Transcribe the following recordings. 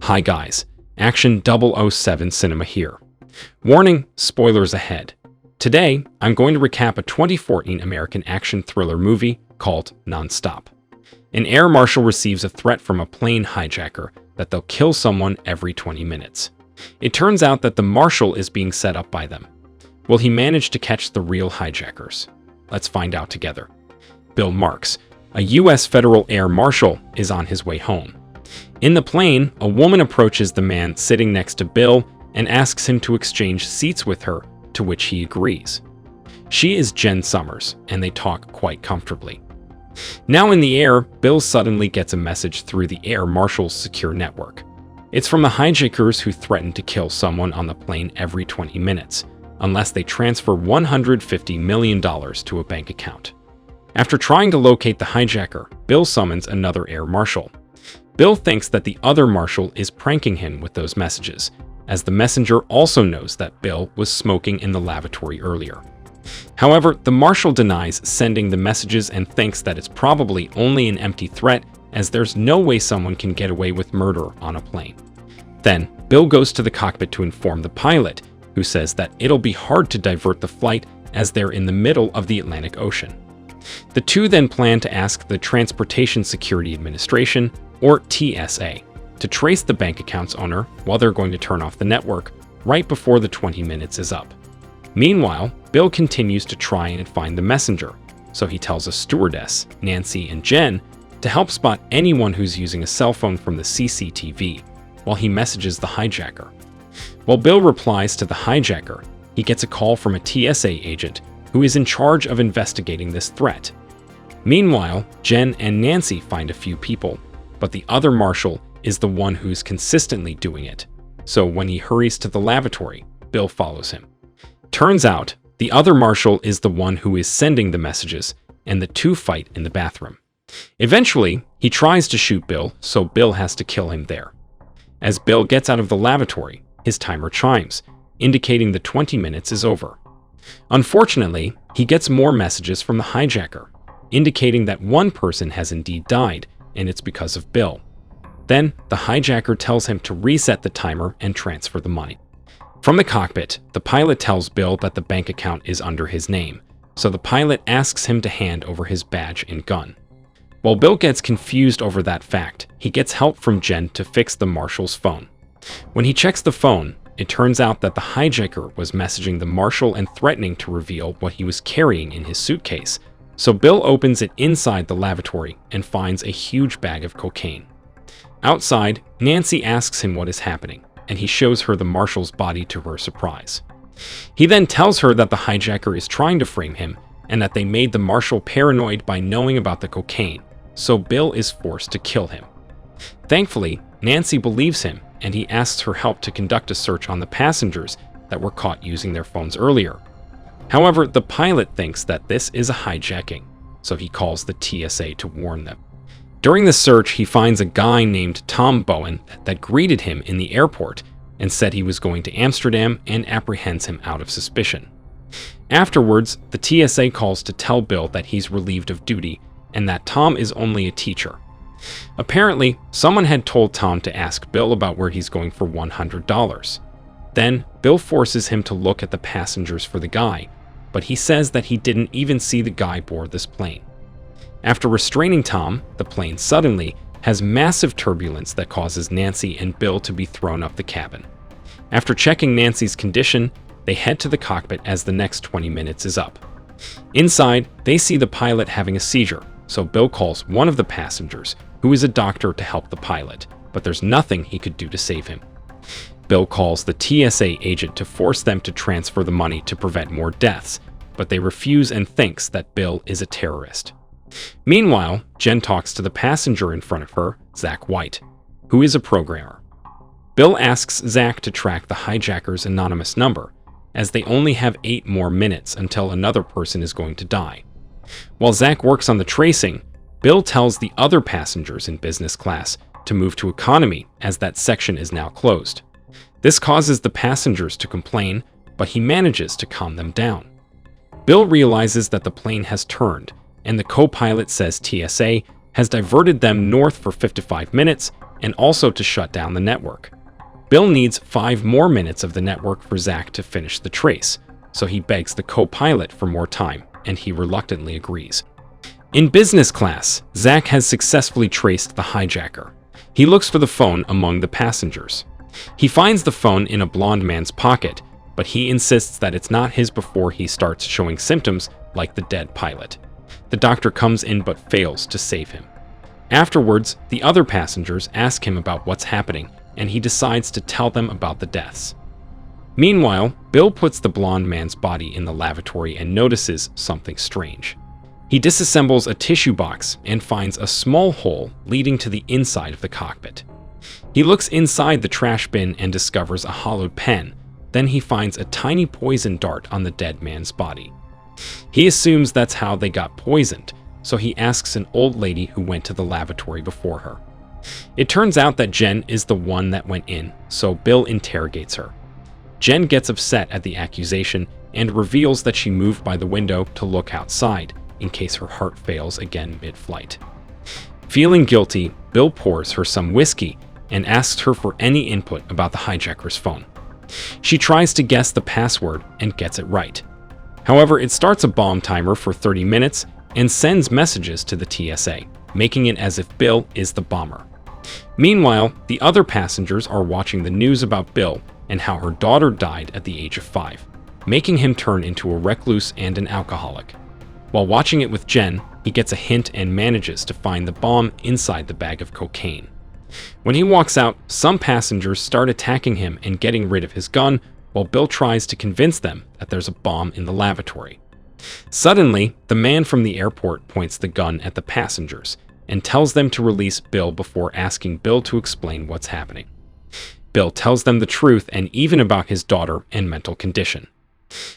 Hi guys, Action 007 Cinema here. Warning, spoilers ahead. Today, I'm going to recap a 2014 American action thriller movie called Non-Stop. An air marshal receives a threat from a plane hijacker that they'll kill someone every 20 minutes. It turns out that the marshal is being set up by them. Will he manage to catch the real hijackers? Let's find out together. Bill Marks, a U.S. federal air marshal, is on his way home. In the plane, a woman approaches the man sitting next to Bill and asks him to exchange seats with her, to which he agrees. She is Jen Summers, and they talk quite comfortably. Now in the air, Bill suddenly gets a message through the air marshal's secure network. It's from the hijackers who threaten to kill someone on the plane every 20 minutes, unless they transfer $150 million to a bank account. After trying to locate the hijacker, Bill summons another air marshal. Bill thinks that the other marshal is pranking him with those messages, as the messenger also knows that Bill was smoking in the lavatory earlier. However, the marshal denies sending the messages and thinks that it's probably only an empty threat, as there's no way someone can get away with murder on a plane. Then, Bill goes to the cockpit to inform the pilot, who says that it'll be hard to divert the flight as they're in the middle of the Atlantic Ocean. The two then plan to ask the Transportation Security Administration, or TSA, to trace the bank account's owner while they're going to turn off the network right before the 20 minutes is up. Meanwhile, Bill continues to try and find the messenger, so he tells a stewardess, Nancy and Jen, to help spot anyone who's using a cell phone from the CCTV, while he messages the hijacker. While Bill replies to the hijacker, he gets a call from a TSA agent who is in charge of investigating this threat. Meanwhile, Jen and Nancy find a few people, but the other marshal is the one who's consistently doing it. So when he hurries to the lavatory, Bill follows him. Turns out, the other marshal is the one who is sending the messages, and the two fight in the bathroom. Eventually, he tries to shoot Bill, so Bill has to kill him there. As Bill gets out of the lavatory, his timer chimes, indicating the 20 minutes is over. Unfortunately, he gets more messages from the hijacker, indicating that one person has indeed died, and it's because of Bill. Then, the hijacker tells him to reset the timer and transfer the money. From the cockpit, the pilot tells Bill that the bank account is under his name, so the pilot asks him to hand over his badge and gun. While Bill gets confused over that fact, he gets help from Jen to fix the marshal's phone. When he checks the phone, it turns out that the hijacker was messaging the marshal and threatening to reveal what he was carrying in his suitcase, so Bill opens it inside the lavatory and finds a huge bag of cocaine. Outside, Nancy asks him what is happening, and he shows her the marshal's body to her surprise. He then tells her that the hijacker is trying to frame him and that they made the marshal paranoid by knowing about the cocaine, so Bill is forced to kill him. Thankfully, Nancy believes him, and he asks her help to conduct a search on the passengers that were caught using their phones earlier. However, the pilot thinks that this is a hijacking, so he calls the TSA to warn them. During the search, he finds a guy named Tom Bowen that greeted him in the airport and said he was going to Amsterdam and apprehends him out of suspicion. Afterwards, the TSA calls to tell Bill that he's relieved of duty and that Tom is only a teacher. Apparently, someone had told Tom to ask Bill about where he's going for $100. Then, Bill forces him to look at the passengers for the guy, but he says that he didn't even see the guy board this plane. After restraining Tom, the plane suddenly has massive turbulence that causes Nancy and Bill to be thrown up the cabin. After checking Nancy's condition, they head to the cockpit as the next 20 minutes is up. Inside, they see the pilot having a seizure, so Bill calls one of the passengers, who is a doctor, to help the pilot, but there's nothing he could do to save him. Bill calls the TSA agent to force them to transfer the money to prevent more deaths, but they refuse and thinks that Bill is a terrorist. Meanwhile, Jen talks to the passenger in front of her, Zach White, who is a programmer. Bill asks Zach to track the hijacker's anonymous number, as they only have 8 more minutes until another person is going to die. While Zach works on the tracing, Bill tells the other passengers in business class to move to economy as that section is now closed. This causes the passengers to complain, but he manages to calm them down. Bill realizes that the plane has turned, and the co-pilot says TSA has diverted them north for 55 minutes and also to shut down the network. Bill needs 5 more minutes of the network for Zach to finish the trace, so he begs the co-pilot for more time, and he reluctantly agrees. In business class, Zach has successfully traced the hijacker. He looks for the phone among the passengers. He finds the phone in a blonde man's pocket, but he insists that it's not his before he starts showing symptoms like the dead pilot. The doctor comes in but fails to save him. Afterwards, the other passengers ask him about what's happening, and he decides to tell them about the deaths. Meanwhile, Bill puts the blonde man's body in the lavatory and notices something strange. He disassembles a tissue box and finds a small hole leading to the inside of the cockpit. He looks inside the trash bin and discovers a hollowed pen. Then he finds a tiny poison dart on the dead man's body. He assumes that's how they got poisoned, so he asks an old lady who went to the lavatory before her. It turns out that Jen is the one that went in, so Bill interrogates her. Jen gets upset at the accusation and reveals that she moved by the window to look outside in case her heart fails again mid-flight. Feeling guilty, Bill pours her some whiskey and asks her for any input about the hijacker's phone. She tries to guess the password and gets it right. However, it starts a bomb timer for 30 minutes and sends messages to the TSA, making it as if Bill is the bomber. Meanwhile, the other passengers are watching the news about Bill and how her daughter died at the age of 5, making him turn into a recluse and an alcoholic. While watching it with Jen, he gets a hint and manages to find the bomb inside the bag of cocaine. When he walks out, some passengers start attacking him and getting rid of his gun, while Bill tries to convince them that there's a bomb in the lavatory. Suddenly, the man from the airport points the gun at the passengers and tells them to release Bill before asking Bill to explain what's happening. Bill tells them the truth and even about his daughter and mental condition.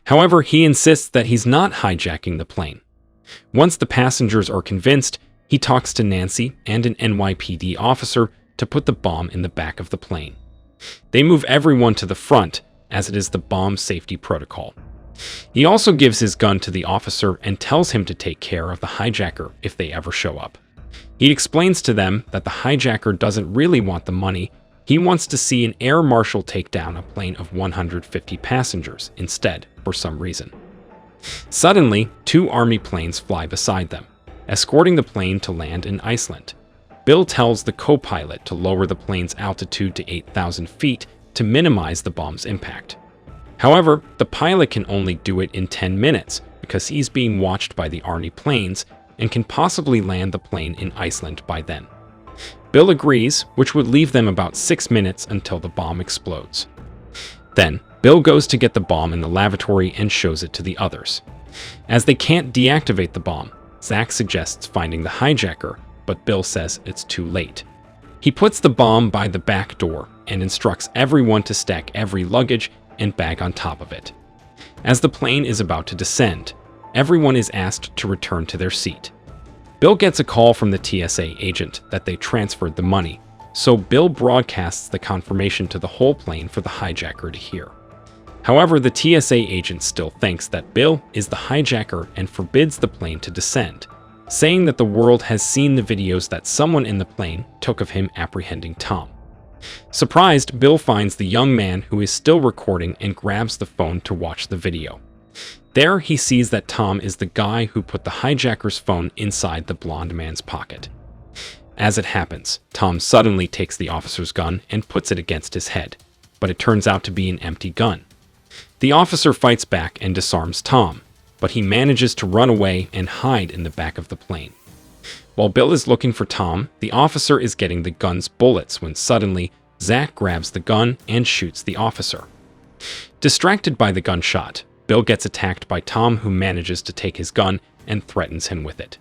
However, he insists that he's not hijacking the plane. Once the passengers are convinced, he talks to Nancy and an NYPD officer to put the bomb in the back of the plane. They move everyone to the front, as it is the bomb safety protocol. He also gives his gun to the officer and tells him to take care of the hijacker if they ever show up. He explains to them that the hijacker doesn't really want the money. He wants to see an air marshal take down a plane of 150 passengers instead, for some reason. Suddenly, 2 army planes fly beside them, escorting the plane to land in Iceland. Bill tells the co-pilot to lower the plane's altitude to 8,000 feet to minimize the bomb's impact. However, the pilot can only do it in 10 minutes because he's being watched by the army planes and can possibly land the plane in Iceland by then. Bill agrees, which would leave them about 6 minutes until the bomb explodes. Then, Bill goes to get the bomb in the lavatory and shows it to the others. As they can't deactivate the bomb, Zach suggests finding the hijacker, but Bill says it's too late. He puts the bomb by the back door and instructs everyone to stack every luggage and bag on top of it. As the plane is about to descend, everyone is asked to return to their seat. Bill gets a call from the TSA agent that they transferred the money, so Bill broadcasts the confirmation to the whole plane for the hijacker to hear. However, the TSA agent still thinks that Bill is the hijacker and forbids the plane to descend, saying that the world has seen the videos that someone in the plane took of him apprehending Tom. Surprised, Bill finds the young man who is still recording and grabs the phone to watch the video. There, he sees that Tom is the guy who put the hijacker's phone inside the blonde man's pocket. As it happens, Tom suddenly takes the officer's gun and puts it against his head, but it turns out to be an empty gun. The officer fights back and disarms Tom, but he manages to run away and hide in the back of the plane. While Bill is looking for Tom, the officer is getting the gun's bullets when suddenly Zach grabs the gun and shoots the officer. Distracted by the gunshot, Bill gets attacked by Tom, who manages to take his gun and threatens him with it.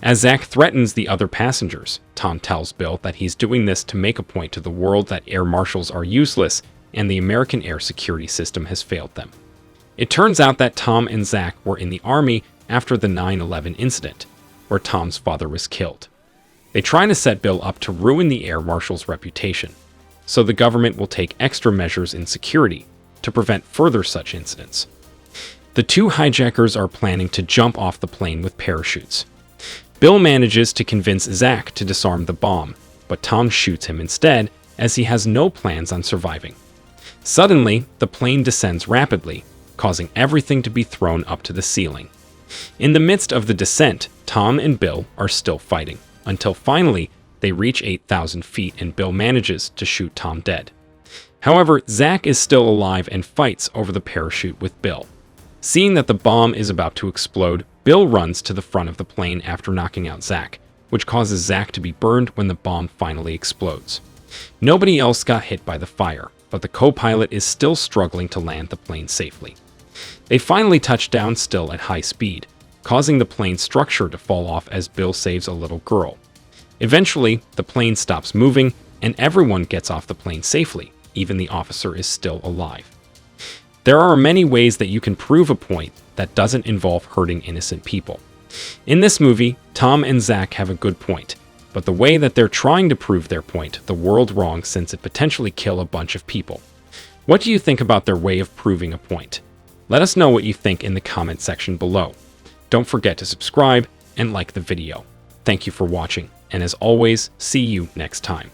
As Zach threatens the other passengers, Tom tells Bill that he's doing this to make a point to the world that air marshals are useless and the American air security system has failed them. It turns out that Tom and Zach were in the Army after the 9/11 incident, where Tom's father was killed. They try to set Bill up to ruin the air marshal's reputation, so the government will take extra measures in security to prevent further such incidents. The 2 hijackers are planning to jump off the plane with parachutes. Bill manages to convince Zach to disarm the bomb, but Tom shoots him instead as he has no plans on surviving. Suddenly, the plane descends rapidly, causing everything to be thrown up to the ceiling. In the midst of the descent, Tom and Bill are still fighting, until finally they reach 8,000 feet and Bill manages to shoot Tom dead. However, Zach is still alive and fights over the parachute with Bill. Seeing that the bomb is about to explode, Bill runs to the front of the plane after knocking out Zach, which causes Zach to be burned when the bomb finally explodes. Nobody else got hit by the fire, but the co-pilot is still struggling to land the plane safely. They finally touch down still at high speed, causing the plane's structure to fall off as Bill saves a little girl. Eventually, the plane stops moving and everyone gets off the plane safely, even the officer is still alive. There are many ways that you can prove a point that doesn't involve hurting innocent people. In this movie, Tom and Zach have a good point, but the way that they're trying to prove their point, the world wrong since it potentially kill a bunch of people. What do you think about their way of proving a point? Let us know what you think in the comment section below. Don't forget to subscribe and like the video. Thank you for watching, and as always, see you next time.